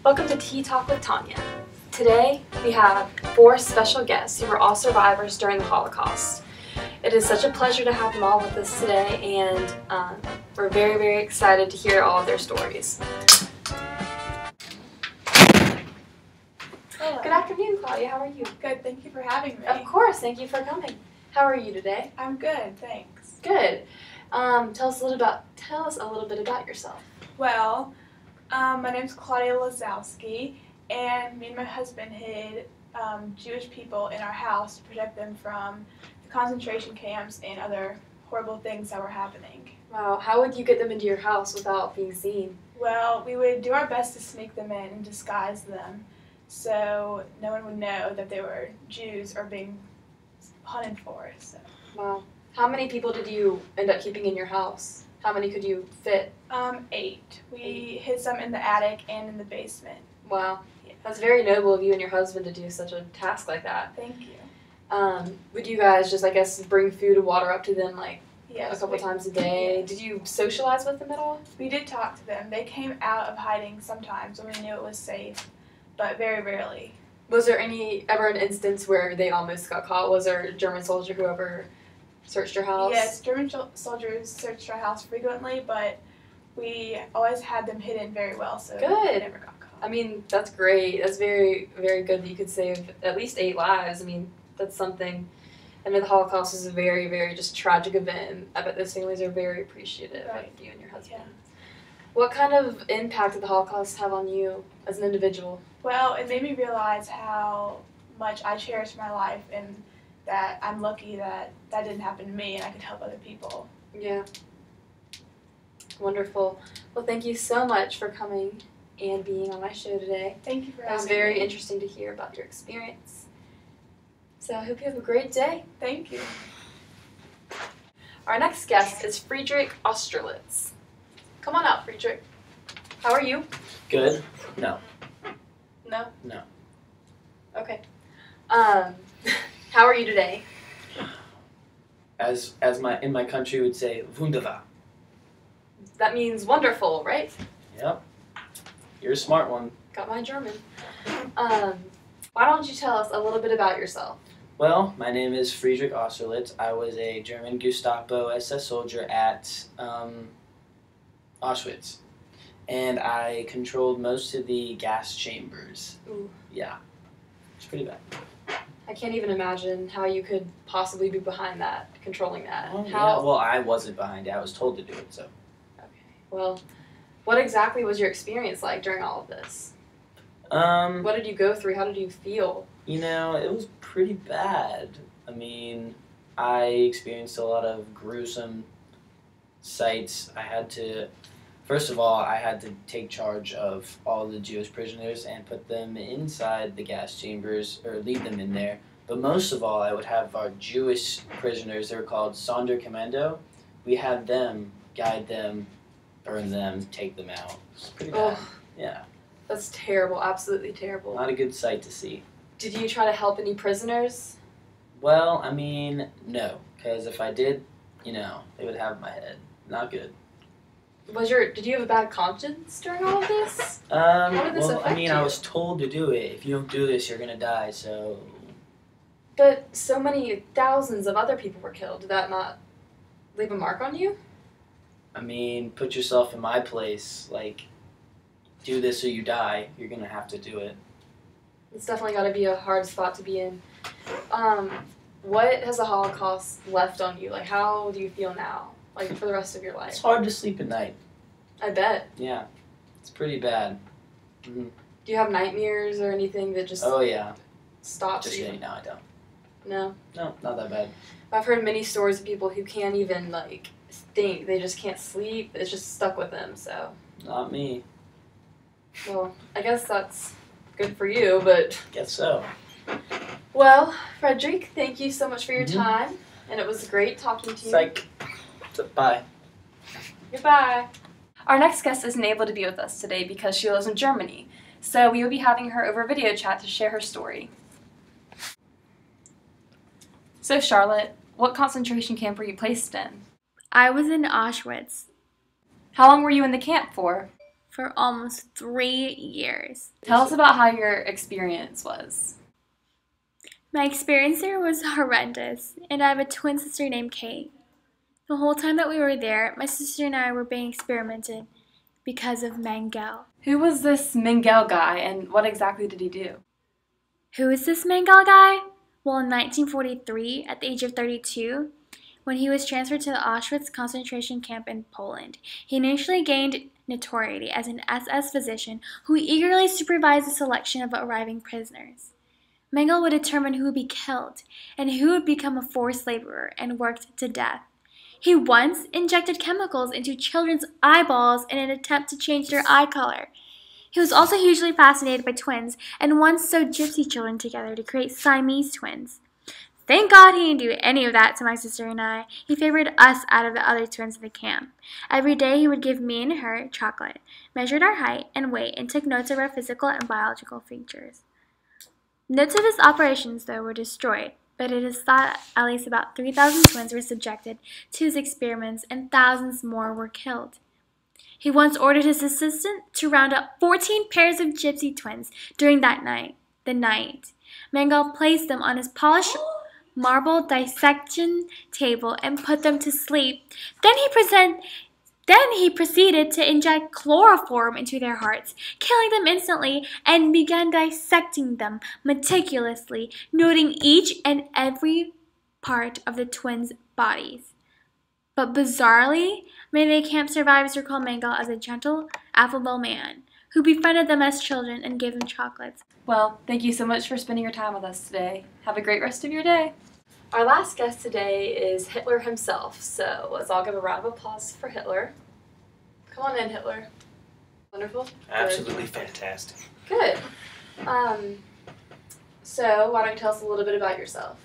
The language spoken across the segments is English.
Welcome to Tea Talk with Tanya. Today we have 4 special guests who were all survivors during the Holocaust. It is such a pleasure to have them all with us today, and we're very, very excited to hear all of their stories. Hello. Good afternoon, Claudia. How are you? Good, thank you for having me. Of course, thank you for coming. How are you today? I'm good, thanks. Good. Tell us a little bit about yourself. Well, my name's Claudia Lazowski, and me and my husband hid Jewish people in our house to protect them from the concentration camps and other horrible things that were happening. Wow, how would you get them into your house without being seen? Well, we would do our best to sneak them in and disguise them so no one would know that they were Jews or being hunted for. So. Wow. How many people did you end up keeping in your house? How many could you fit? 8. We hid some in the attic and in the basement. Wow. Yeah. That's very noble of you and your husband to do such a task like that. Thank you. Would you guys just, I guess, bring food and water up to them like Yes, a couple times a day? Yeah. Did you socialize with them at all? We did talk to them. They came out of hiding sometimes when we knew it was safe, but very rarely. Was there ever an instance where they almost got caught? Was there a German soldier who ever searched your house? Yes, German soldiers searched our house frequently, but we always had them hidden very well, so Good. they never got caught. I mean, that's great. That's very, very good that you could save at least 8 lives. I mean, that's something. I know the Holocaust is a very, very just tragic event. I bet those families are very appreciative of you and your husband. Yeah. What kind of impact did the Holocaust have on you as an individual? Well, it made me realize how much I cherish my life and that I'm lucky that that didn't happen to me and I could help other people. Yeah. Wonderful. Well, thank you so much for coming and being on my show today. Thank you for It was having very me. interesting to hear about your experience. So I hope you have a great day. Thank you. Our next guest is Friedrich Austerlitz. Come on out, Friedrich. How are you? Good? No. No? No. Okay. How are you today? As in my country would say, wunderbar. That means wonderful, right? Yep. You're a smart one. Got my German. Why don't you tell us a little bit about yourself? Well, my name is Friedrich Austerlitz. I was a German Gestapo SS soldier at Auschwitz. And I controlled most of the gas chambers. Ooh. Yeah. It's pretty bad. I can't even imagine how you could possibly be behind that, controlling that. Oh, How? yeah, well, I wasn't behind it. I was told to do it, so. Okay. Well, what exactly was your experience like during all of this? What did you go through? How did you feel? You know, it was pretty bad. I mean, I experienced a lot of gruesome sights. First of all, I had to take charge of all the Jewish prisoners and put them inside the gas chambers, or leave them in there. But most of all, I would have our Jewish prisoners, they were called Sonderkommando. We had them, guide them, burn them, take them out. It's pretty bad. Oh, Yeah. that's terrible. Absolutely terrible. Not a good sight to see. Did you try to help any prisoners? Well, I mean, no. Because if I did, you know, they would have my head. Not good. Did you have a bad conscience during all of this? did this Well, I affect mean, I you? was told to do it. If you don't do this, you're gonna die, so... But so many thousands of other people were killed. Did that not leave a mark on you? I mean, put yourself in my place. Like, do this or you die. You're gonna have to do it. It's definitely got to be a hard spot to be in. What has the Holocaust left on you? Like, how do you feel now? Like, for the rest of your life? It's hard to sleep at night. I bet. Yeah. It's pretty bad. Do you have nightmares or anything that just Oh, yeah. stops Just you? kidding. No, I don't. No? No, not that bad. I've heard many stories of people who can't even, like, think. They just can't sleep. It's just stuck with them, so. Not me. Well, I guess that's good for you, but... Guess so. Well, Frederick, thank you so much for your Mhm. time, and it was great talking to you. Psych. So, bye. Goodbye. Our next guest isn't able to be with us today because she lives in Germany, so we will be having her over video chat to share her story. So Charlotte, what concentration camp were you placed in? I was in Auschwitz How long were you in the camp for? for almost 3 years. Tell us about how your experience was. My experience there was horrendous, and I have a twin sister named Kate. The whole time that we were there, my sister and I were being experimented because of Mengele. Who was this Mengele guy, and what exactly did he do? Who is this Mengele guy? Well, in 1943, at the age of 32, when he was transferred to the Auschwitz concentration camp in Poland, he initially gained notoriety as an SS physician who eagerly supervised the selection of arriving prisoners. Mengele would determine who would be killed and who would become a forced laborer and worked to death. He once injected chemicals into children's eyeballs in an attempt to change their eye color. He was also hugely fascinated by twins and once sewed gypsy children together to create Siamese twins. Thank God he didn't do any of that to my sister and I. He favored us out of the other twins in the camp. Every day he would give me and her chocolate, measured our height and weight, and took notes of our physical and biological features. Notes of his operations, though, were destroyed, but it is thought at least about 3,000 twins were subjected to his experiments and thousands more were killed. He once ordered his assistant to round up 14 pairs of gypsy twins during the night. Mengele placed them on his polished marble dissection table and put them to sleep. Then he proceeded to inject chloroform into their hearts, killing them instantly, and began dissecting them meticulously, noting each and every part of the twins' bodies. But bizarrely, many of the camp survivors recall Mengele as a gentle, affable man who befriended them as children and gave them chocolates. Well, thank you so much for spending your time with us today. Have a great rest of your day. Our last guest today is Hitler himself, so let's all give a round of applause for Hitler. Come on in, Hitler. Wonderful. Absolutely fantastic. Good. So why don't you tell us a little bit about yourself?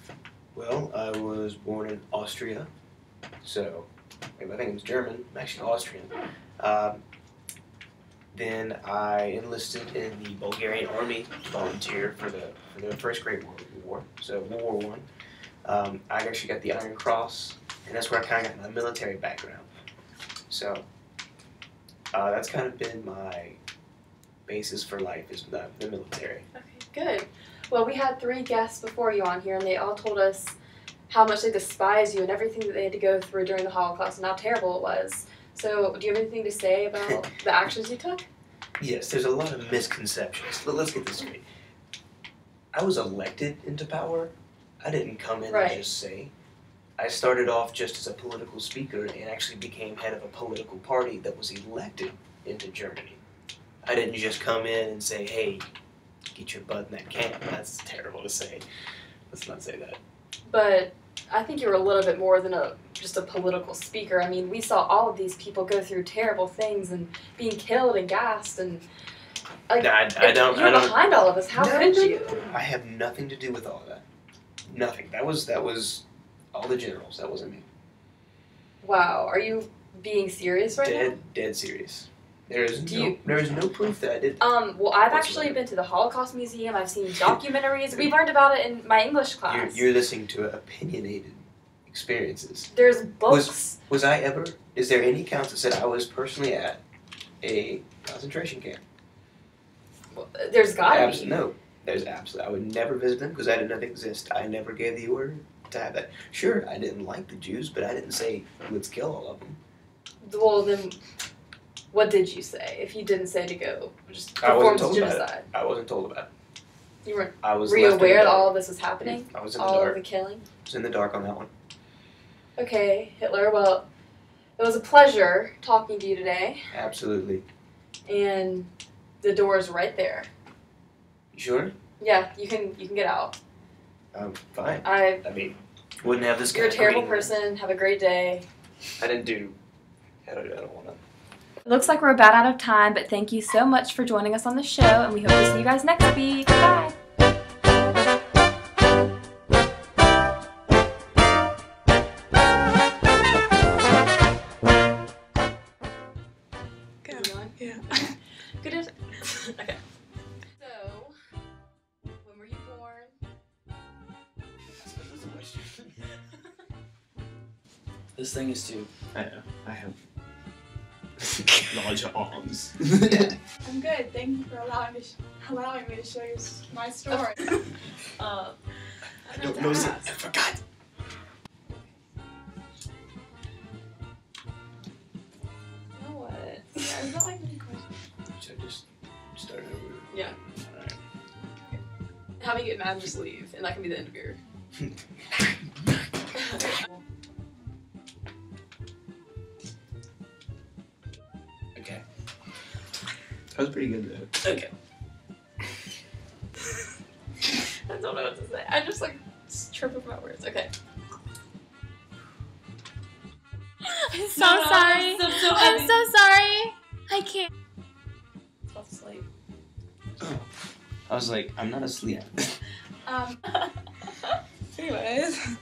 Well, I was born in Austria, so I think it was German. I'm actually Austrian. Then I enlisted in the Bulgarian army to volunteer for the First Great World War, so World War I. I actually got the Iron Cross, and that's where I kind of got my military background. So that's kind of been my basis for life, is the military. Okay, good. Well, we had 3 guests before you on here, and they all told us how much they despise you and everything that they had to go through during the Holocaust and how terrible it was. So, do you have anything to say about the actions you took? Yes, there's a lot of misconceptions. Let's get this straight. I was elected into power. I didn't come in and just say. I started off just as a political speaker and actually became head of a political party that was elected into Germany. I didn't just come in and say, hey, get your butt in that camp. That's terrible to say. Let's not say that. But I think you were a little bit more than just a political speaker. I mean, we saw all of these people go through terrible things and being killed and gassed and like, I don't. Behind all of this. How could you? I have nothing to do with all of that. Nothing. That was all the generals. That wasn't me. Wow. Are you being serious right now? Dead serious. There is no proof that I did. Well, I've actually been to the Holocaust Museum. I've seen documentaries. We learned about it in my English class. You're listening to opinionated experiences. There's books. Was I ever? Is there any account that said I was personally at a concentration camp? Well, there's gotta be. No, there's absolutely. I would never visit them because I didn't know they exist. I never gave the order to have that. Sure, I didn't like the Jews, but I didn't say let's kill all of them. Well, then. What did you say? If you didn't say to go, just I perform wasn't told genocide. about it. I wasn't told about it. You weren't. Were you aware that all of this was happening? I was in the dark. All dark. of the killing. I was in the dark on that one. Okay, Hitler. Well, it was a pleasure talking to you today. Absolutely. And the door is right there. You sure? Yeah, you can get out. Fine. I mean, wouldn't have this. You're a terrible person. Have a great day. I didn't do. I don't want to. Looks like we're about out of time, but thank you so much for joining us on the show, and we hope to see you guys next week. Bye! Go. Yeah. Good. Okay. So, when were you born? This thing is too. I know. I have. larger arms. I'm good. Thank you for allowing me to show you my story. I don't know. I forgot. You know what? Yeah, it's not like any questions. Should I just start over? Yeah. Alright. Have me get mad and just leave, and that can be the end of your. Okay. That was pretty good though. Okay. I don't know what to say. I just like trip over my words. Okay. I'm so sorry. I'm so sorry. I can't. Fall asleep. I was like, I'm not asleep. Anyways.